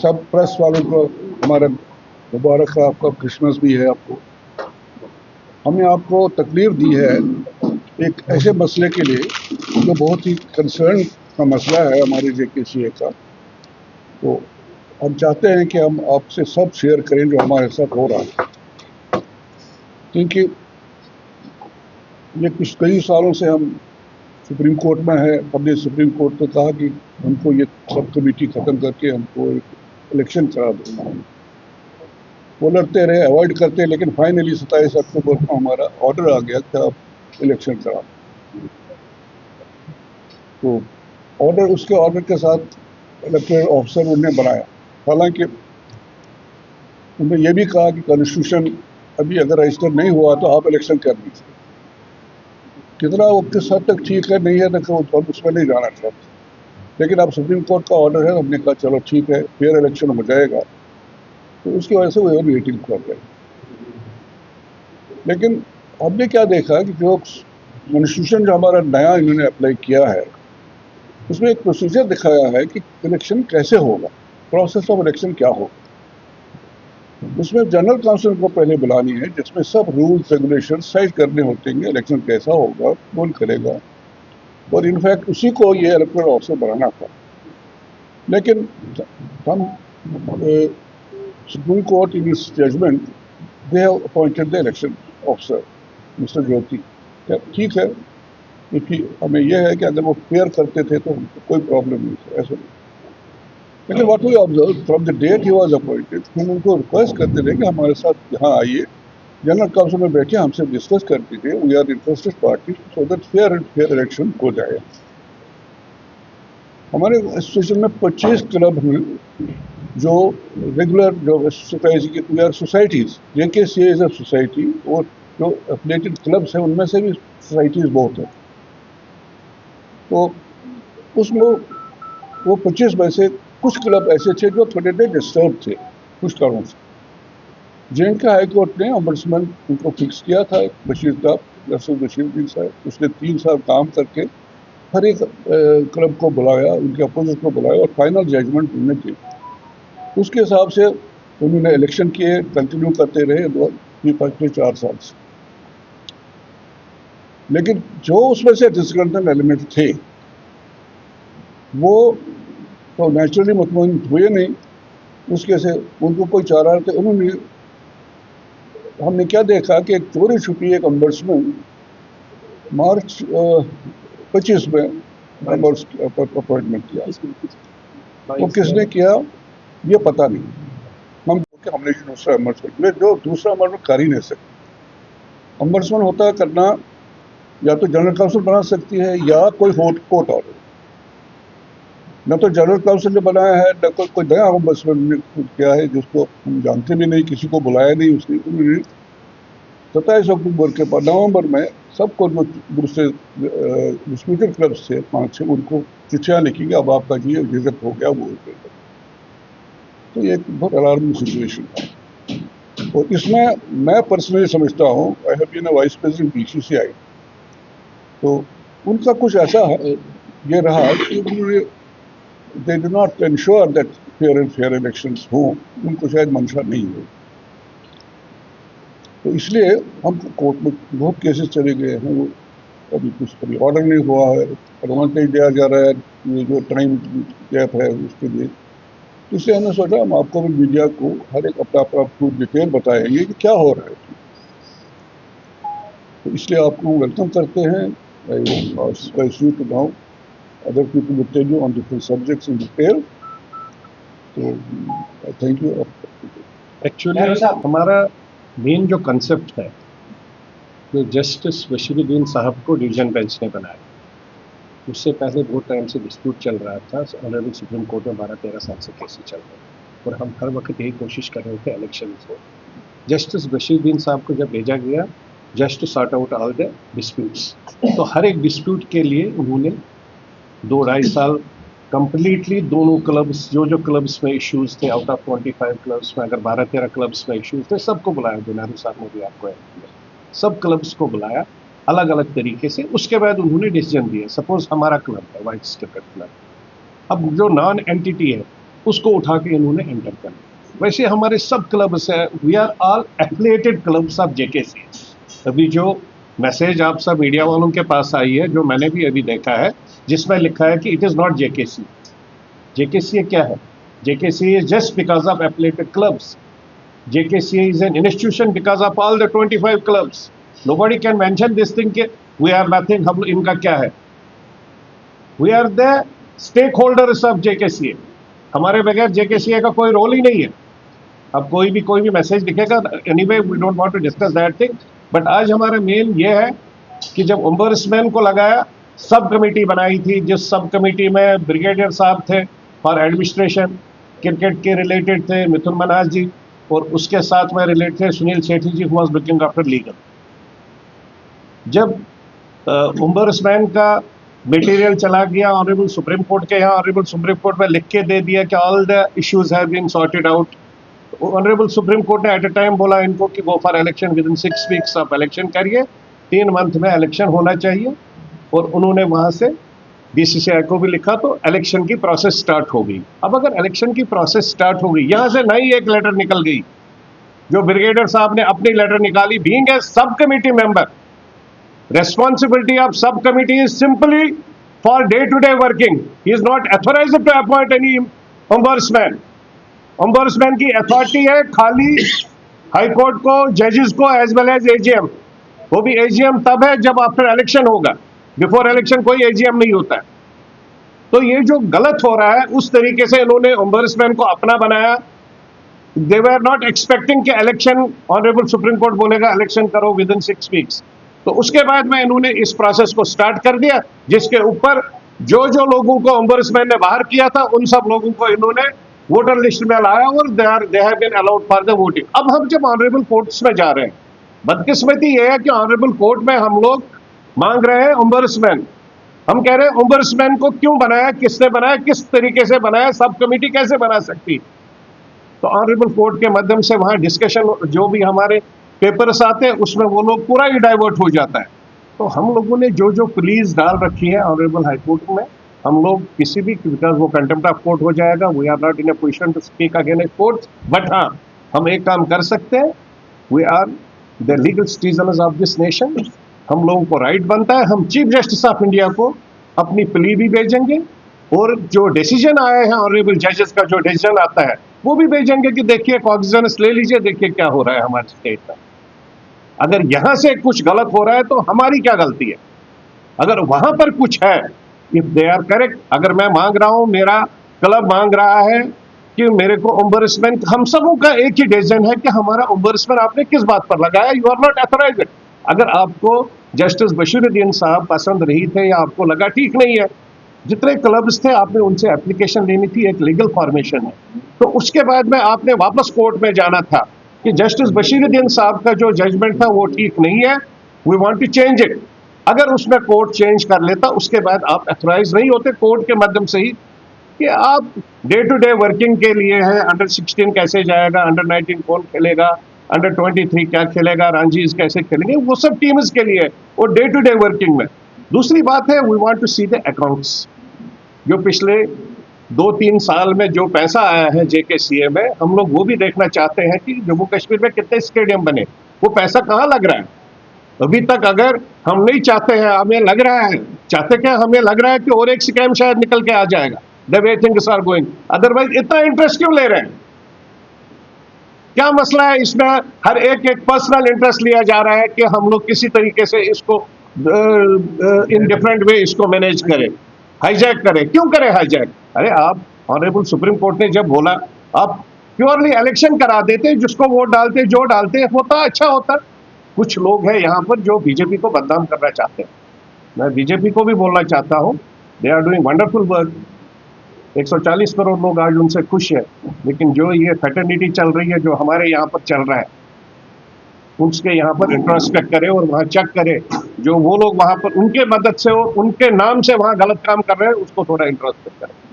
सब प्रेस वालों को हमारा मुबारक है, आपका क्रिसमस भी है आपको। हमने आपको तकलीफ दी है एक ऐसे मसले के लिए जो बहुत ही कंसर्न का मसला है हमारे JKCA का। तो हम चाहते हैं कि हम आपसे सब शेयर करें जो हमारे साथ हो रहा है, क्योंकि ये कुछ कई सालों से हम सुप्रीम कोर्ट में है। हमने सुप्रीम कोर्ट को कहा कि हमको ये सब कमेटी ख़त्म करके हमको एक इलेक्शन करा दो। वो लड़ते रहे, अवॉइड करते, लेकिन फाइनली 27 अक्टूबर को हमारा ऑर्डर आ गया कि आप इलेक्शन करा। तो उसके ऑर्डर के साथ इलेक्टोरल ऑफिसर उन्हें बनाया। हालांकि उन्होंने ये भी कहा कि कॉन्स्टिट्यूशन अभी अगर रजिस्टर नहीं हुआ तो आप इलेक्शन कर दीजिए। कितना वो किस हद तक ठीक है नहीं है ना, हम उसमें नहीं जाना चाहते, लेकिन अब सुप्रीम कोर्ट का ऑर्डर है। हमने कहा चलो ठीक है, फेयर इलेक्शन हो जाएगा। तो उसकी वजह से वो वेटिंग कर रहे हैं। लेकिन हमने क्या देखा कि जो कॉन्स्टिट्यूशन जो हमारा नया इन्होंने अप्लाई किया है, उसमें एक प्रोसीजर दिखाया है कि इलेक्शन कैसे होगा, प्रोसेस ऑफ इलेक्शन क्या होगा। उसमें जनरल काउंसिल को पहले बुलानी है, जिसमें सब रूल्स रेगुलेशन साइड करने होते हैं, इलेक्शन कैसा होगा, कौन करेगा, और इनफैक्ट उसी को ये इलेक्टोरल ऑफिसर बनाना था। लेकिन हम Supreme Court in its judgement they have appointed the election officer mister Jyoti. ठीक है, क्योंकि हमें यह है कि अगर वो फेयर करते थे तो कोई प्रॉब्लम नहीं था, ऐसा नहीं। लेकिन what we observe from the date he was appointed, हम उनको रिक्वेस्ट करते थे कि हमारे साथ यहाँ आइए, जनरल काउंसिल में बैठे हमसे डिस्कस कर दीजिए, we are interested party, so that fair election हो जाए। हमारे एसोसिएशन में 25 क्लब हैं जो रेगुलर जो सोसाइटी की, we are societies, JKCA is a society, और जो एफिलिएटेड क्लब्स हैं उनमें से भी सोसाइटीज बहुत हैं। तो उसमें वो 25 में से कुछ क्लब ऐसे थे जो थोड़े डिस्टर्ब थे कुछ कारणों से, जिनका हाईकोर्ट ने ऑम्बड्समैन उनको फिक्स किया था, बशीर साहब। उसने 3 साल काम करके हर एक क्लब को बुलाया, उनके अपोजिट को बुलाया और फाइनल जजमेंट उन्होंने की। उसके हिसाब से उन्होंने इलेक्शन किए, कंटिन्यू करते रहे पिछले 4 साल से। लेकिन जो उसमें से डिसकंटेंट एलिमेंट थे वो तो नेचुरली मुतमईन हुए नहीं, उसके से उनको कोई चारा थे। उन्होंने, हमने क्या देखा कि एक चोरी छुपी एक ऑम्बड्समैन मार्च 25 में अपॉइंटमेंट किया। वो किसने किया ये पता नहीं। हमने दूसरा ऑम्बड्समैन, जो दूसरा ऑम्बड्समैन कर ही नहीं सकते। ऑम्बड्समैन होता है करना या तो जनरल काउंसिल बना सकती है या कोई कोर्ट ऑर्डर। न तो जनरल काउंसिल ने बनाया है, न कोई नया ऑम्बड्समैन ने किया है, जिसको हम जानते भी नहीं, किसी को बुलाया नहीं उसने। उन्होंने 27 अक्टूबर के बाद नवंबर में सबको जो दूसरे डिस्प्यूटेड क्लब्स थे 5-6, उनको चिट्ठियाँ लिखी कि अब आपका ये रिजल्ट हो गया, वो हो गया। तो ये एक बहुत अलार्मिंग सिचुएशन है। और इसमें मैं पर्सनली समझता हूँ, I have been a vice president BCCI, तो उनका कुछ ऐसा ये रहा कि उन्होंने they do not ensure that fair elections हो, उनको शायद मंशा नहीं हो। तो इसलिए हम कोर्ट में बहुत केसेस चले गए हैं, वो अभी ऑर्डर नहीं हुआ है, एडवांटेज दिया जा रहा है, ये जो टाइम गैप है उसके लिए। इसलिए हमने सोचा हम आपको भी, मीडिया को, हर एक अपना पूरी डिटेल बताएंगे कि क्या हो रहा है। तो इसलिए आपको वेलकम करते हैं। Other people will tell you on different subjects in detail. So, thank you. Actually हमारा मेन जो कंसेप्ट है, जो जस्टिस बशीरुद्दीन साहब को डिवीजन बेंच ने बनाया, उससे पहले बहुत टाइम से डिस्प्यूट चल रहा था। ऑनरेबल सुप्रीम कोर्ट में 12-13 साल से केसेस चल रहे थे और हम हर वक्त यही कोशिश कर रहे थे इलेक्शन को। जस्टिस बशीरुद्दीन साहब को जब भेजा गया just to sort out all the disputes, तो हर एक डिस्प्यूट के लिए उन्होंने 2-2.5 साल कंप्लीटली दोनों क्लब्स, जो क्लब्स में इश्यूज थे, आउट ऑफ 25 क्लब्स में अगर 12-13 क्लब्स में इश्यूज थे, सबको बुलाया। नेहरू साहब ने भी आपको सब क्लब्स को बुलाया अलग अलग तरीके से। उसके बाद उन्होंने डिसीजन दिया। सपोज हमारा क्लब है वाइट्स क्रिकेट क्लब, अब जो नॉन एंटिटी है उसको उठा के इन्होंने एंटर कर लिया। वैसे हमारे सब क्लब्स है, we are all affiliated clubs of JKC. अभी जो मैसेज आप सब मीडिया वालों के पास आई है, जो मैंने भी अभी देखा है, जिसमें लिखा है कि it is not JKC. JKC क्या है? JKC is just because of affiliated clubs. JKCA is an institution because of all the 25 clubs. Nobody can mention this thing कि we are nothing, हम इनका क्या है? We are the stakeholders of JKCA. हमारे बगैर JKCA का कोई role ही नहीं है। अब कोई भी मैसेज दिखेगा, anyway we don't want to discuss that thing, but आज हमारा मेन ये है कि जब ओम्बर्समैन को लगाया, सब कमेटी बनाई थी, जिस सब कमेटी में ब्रिगेडियर साहब थे फॉर एडमिनिस्ट्रेशन, क्रिकेट के रिलेटेड थे मिथुन मन्हास जी, और उसके साथ में रिलेटेड थे Sunil Sethi ji, who was looking after legal. जब ओम्बर्समैन का मटेरियल चला गया ऑनरेबल सुप्रीम कोर्ट के यहाँ, ऑनरेबल सुप्रीम कोर्ट में लिख के दे दिया कि all the issues have been sorted out. Honourable supreme court ने एट अ टाइम बोला इनको कि go for election, within 6 weeks आप इलेक्शन करिए, 3 मंथ में इलेक्शन होना चाहिए। और उन्होंने वहाँ से बीसीसीआई को भी लिखा, तो इलेक्शन की प्रोसेस स्टार्ट हो गई। अब अगर इलेक्शन की प्रोसेस स्टार्ट हो गई, यहाँ से नई एक लेटर निकल गई, जो ब्रिगेडियर साहब ने अपनी लेटर निकाली, बीइंग ए सब committee member, responsibility of subcommittee is simply for day-to-day working. He is not authorized to appoint any ombudsman. Ombudsman की अथॉरिटी है खाली हाई कोर्ट को, जजेस को, एज वेल एज एजीएम। वो भी एजीएम तब है जब आफ्टर इलेक्शन होगा, बिफोर इलेक्शन कोई एजीएम नहीं होता है। तो ये जो गलत हो रहा है, उस तरीके से इन्होंने ओम्बर्समैन को अपना बनाया। दे वर नॉट एक्सपेक्टिंग कि इलेक्शन, ऑनरेबल सुप्रीम कोर्ट बोलेगा इलेक्शन करो विद इन 6 वीक्स। तो उसके बाद में इन्होंने इस प्रोसेस को स्टार्ट कर दिया, जिसके ऊपर जो लोगों को ओम्बर्समैन ने बाहर किया था, उन सब लोगों को इन्होंने वोटर लिस्ट में लाया और they have been allowed for the voting. अब हम जब ऑनरेबल कोर्ट्स में जा रहे हैं, बदकिस्मती ये है कि ऑनरेबल कोर्ट में हम लोग मांग रहे हैं ओम्बर्समैन। हम कह रहे हैं ओम्बर्समैन को क्यों बनाया, किसने बनाया, किस तरीके से बनाया, सब कमेटी कैसे बना सकती। तो ऑनरेबल कोर्ट के माध्यम से वहाँ डिस्कशन, जो भी हमारे पेपर्स आते हैं, उसमें वो लोग पूरा ही डाइवर्ट हो जाता है। तो हम लोगों ने जो प्लीज डाल रखी है ऑनरेबल हाई कोर्ट में, हम लोग किसी भी, बिकॉज वो कंटेम्प्ट ऑफ कोर्ट हो जाएगा, we are not in a position to speak against court, but हाँ हम एक काम कर सकते हैं, we are the legal citizens of this nation. हम लोगों को राइट बनता है, हम चीफ जस्टिस ऑफ इंडिया को अपनी प्ली भी भेजेंगे, और जो डिसीजन आए हैं ऑनरेबल जजेस का, जो डिसीजन आता है वो भी भेजेंगे कि देखिए कॉग्निजेंस ले लीजिए, देखिए क्या हो रहा है हमारे स्टेट में। अगर यहां से कुछ गलत हो रहा है तो हमारी क्या गलती है? अगर वहां पर कुछ है, इफ दे आर करेक्ट, अगर मैं मांग रहा हूं, मेरा क्लब मांग रहा है कि मेरे को ओम्बर्समैन, हम सबों का एक ही डिसीजन है कि हमारा ओम्बर्समैन आपने किस बात पर लगाया, यू आर नॉट ऑथराइज्ड। अगर आपको जस्टिस बशीरुद्दीन साहब पसंद नहीं थे या आपको लगा ठीक नहीं है, जितने क्लब्स थे आपने उनसे एप्लीकेशन लेनी थी, एक लीगल फॉर्मेशन है, तो उसके बाद में आपने वापस कोर्ट में जाना था कि जस्टिस बशीरुद्दीन साहब का जो जजमेंट था वो ठीक नहीं है, we want to change it. अगर उसमें कोर्ट चेंज कर लेता, उसके बाद आप अथॉराइज नहीं होते कोर्ट के माध्यम से ही कि आप डे टू डे वर्किंग के लिए है, अंडर 16 कैसे जाएगा, अंडर 19 कौन खेलेगा, अंडर 23 क्या खेलेगा, रांझीज कैसे खेलेंगे, वो सब टीम्स के लिए, और डे टू डे वर्किंग में। दूसरी बात है, we want to see the accounts. जो पिछले 2-3 साल में जो पैसा आया है जेकेसीए में, हम लोग वो भी देखना चाहते हैं कि जम्मू कश्मीर में कितने स्टेडियम बने, वो पैसा कहाँ लग रहा है। अभी तक अगर हम नहीं चाहते हैं, हमें लग रहा है, चाहते क्या, हमें लग रहा है कि और एक स्कैम शायद निकल के आ जाएगा, the way things are going. Otherwise इतना इंटरेस्ट क्यों ले रहे हैं? क्या मसला है इसमें? हर एक पर्सनल इंटरेस्ट लिया जा रहा है कि हम लोग किसी तरीके से इसको इन डिफरेंट वे इसको मैनेज करें, हाईजैक करें। क्यों करें हाईजैक? अरे आप, ऑनरेबल सुप्रीम कोर्ट ने जब बोला, आप प्योरली इलेक्शन करा देते, जिसको वोट डालते, जो डालते होता, अच्छा होता। कुछ लोग हैं यहाँ पर जो बीजेपी को बदनाम करना चाहते हैं। मैं बीजेपी को भी बोलना चाहता हूँ, they are doing wonderful work. 140 crore लोग आज उनसे खुश है, लेकिन जो ये फैटर्निटी चल रही है, जो हमारे यहाँ पर चल रहा है, उसके यहाँ पर इंट्रोस्पेक्ट करे और वहाँ चेक करे। जो वो लोग वहाँ पर उनके मदद से, उनके नाम से वहाँ गलत काम कर रहे हैं, उसको थोड़ा इंट्रोस्पेक्ट करें।